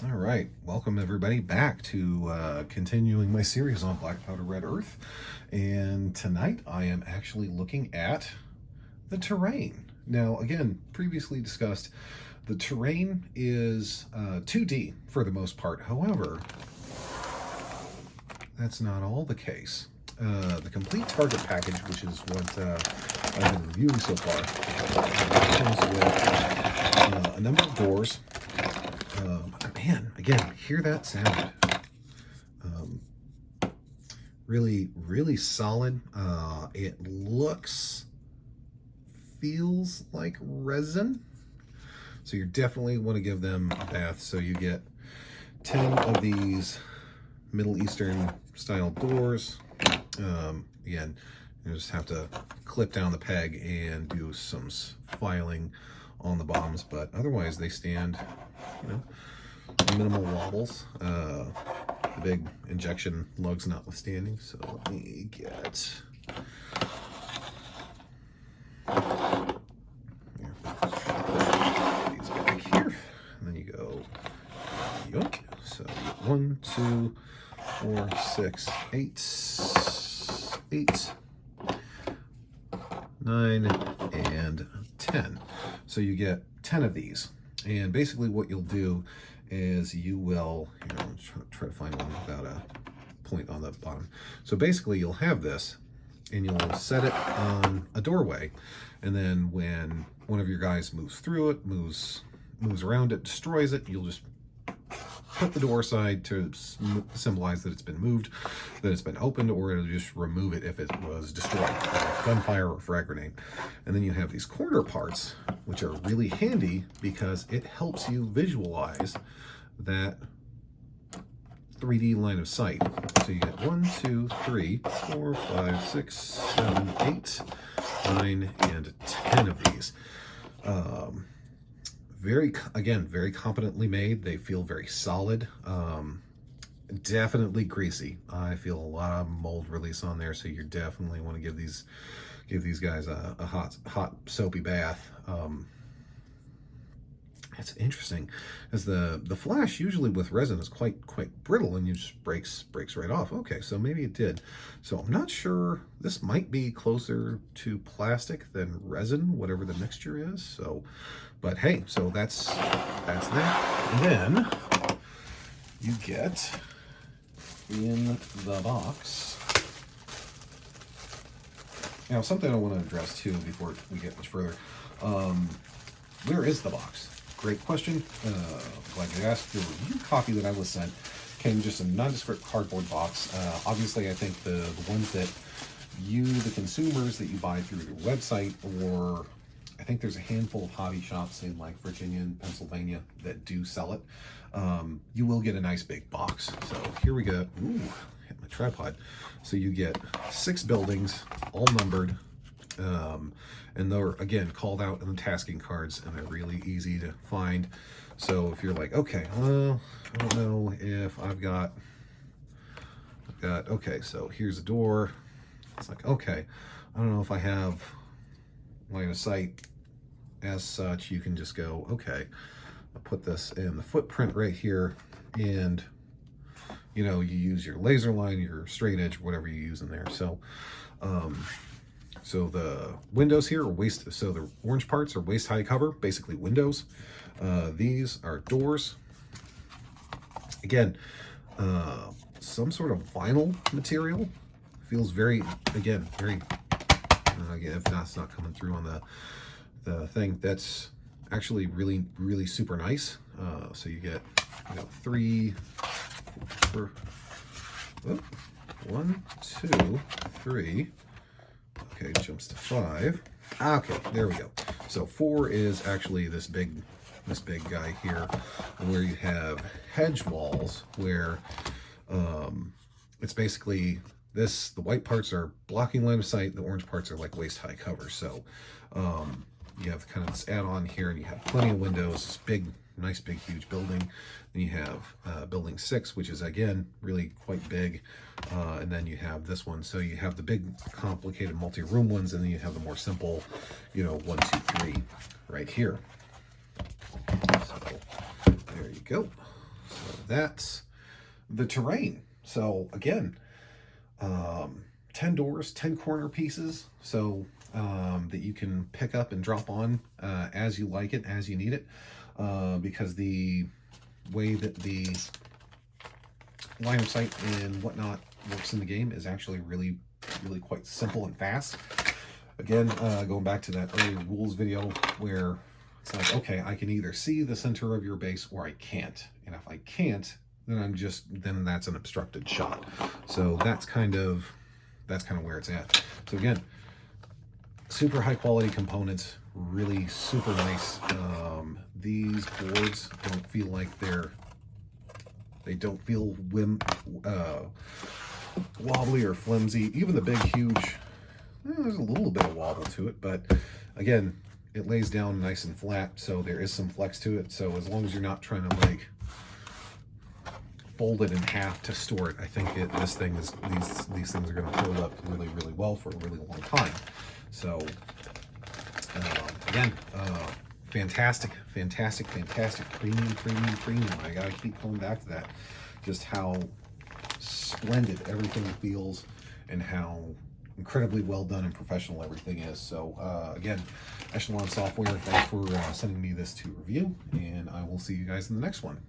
All right, welcome everybody back to continuing my series on Black Powder Red Earth. And tonight I am actually looking at the terrain. Now, again, previously discussed, the terrain is 2D for the most part. However, that's not all the case. The complete target package, which is what I've been reviewing so far, comes with a number of doors. Man, again, hear that sound. Really, really solid. It feels like resin. So you definitely want to give them a bath. So you get 10 of these Middle Eastern style doors. Again, you just have to clip down the peg and do some filing on the bottoms, but otherwise they stand, minimal wobbles. The big injection lugs notwithstanding. So let me get these back here, and then you go yoink. So you get 1, 2, 4, 6, 8, 9, and 10. So you get 10 of these, and basically what you'll do is you will, try to find one without a point on the bottom. So basically you'll have this, and you'll set it on a doorway, and then when one of your guys moves through it, moves around it, destroys it, you'll just put the door aside to symbolize that it's been moved, that it's been opened, or it'll just remove it if it was destroyed, gunfire or frag grenade. And then you have these corner parts, which are really handy because it helps you visualize that 3D line of sight. So you get 1, 2, 3, 4, 5, 6, 7, 8, 9, and 10 of these. Very competently made. They feel very solid. Definitely greasy. I feel a lot of mold release on there, so you definitely want to give these guys a hot soapy bath. It's interesting, as the flash usually with resin is quite brittle, and you just breaks right off. Okay, so maybe it did. So I'm not sure. This might be closer to plastic than resin, whatever the mixture is. So, but hey, so that's that. And then you get in the box. Now, something I want to address too before we get much further. Where is the box? Great question. Glad you asked. The review copy that I was sent came just a nondescript cardboard box. Obviously, I think the ones that you, the consumers, that you buy through their website, or I think there's a handful of hobby shops in like Virginia and Pennsylvania that do sell it. You will get a nice big box. So here we go. Ooh, hit my tripod. So you get 6 buildings, all numbered. And they're, again, called out in the tasking cards, and they're really easy to find. So if you're like, okay, well, I don't know if I've got, okay, so here's a door. It's like, okay, I don't know if I have line of sight as such. You can just go, okay, I'll put this in the footprint right here, and you use your laser line, your straight edge, whatever you use in there. So so the windows here are so the orange parts are waist high cover, basically windows. These are doors. Again, some sort of vinyl material. Feels very, again, if that's not coming through on the thing, that's actually really super nice. So you get 3, 4, 1, 2, 3. Okay, jumps to 5. Okay, there we go. So 4 is actually this big guy here, where you have hedge walls, where it's basically this. The white parts are blocking line of sight. The orange parts are like waist high cover. So you have kind of this add-on here, and you have plenty of windows. This big, nice, big, huge building. Then you have building 6, which is again really quite big, and then you have this one. So you have the big, complicated multi-room ones, and then you have the more simple, 1, 2, 3, right here. So there you go. that's the terrain. So again, 10 doors, 10 corner pieces, so that you can pick up and drop on as you like it, as you need it, because the way that the line of sight and whatnot works in the game is actually really quite simple and fast. Again, going back to that earlier rules video where it's like, okay, I can either see the center of your base or I can't, and if I can't, then that's an obstructed shot. So that's kind of where it's at. So again, super high quality components, really super nice. These boards don't feel like they don't feel wobbly or flimsy. Even the big, huge, there's a little bit of wobble to it, but again, it lays down nice and flat, so there is some flex to it. So as long as you're not trying to like fold it in half to store it, I think these things are going to hold up really well for a really long time. So again, fantastic, premium. I gotta keep coming back to that. Just how splendid everything feels and how incredibly well done and professional everything is. So again, Echelon Software, thanks for sending me this to review, and I will see you guys in the next one.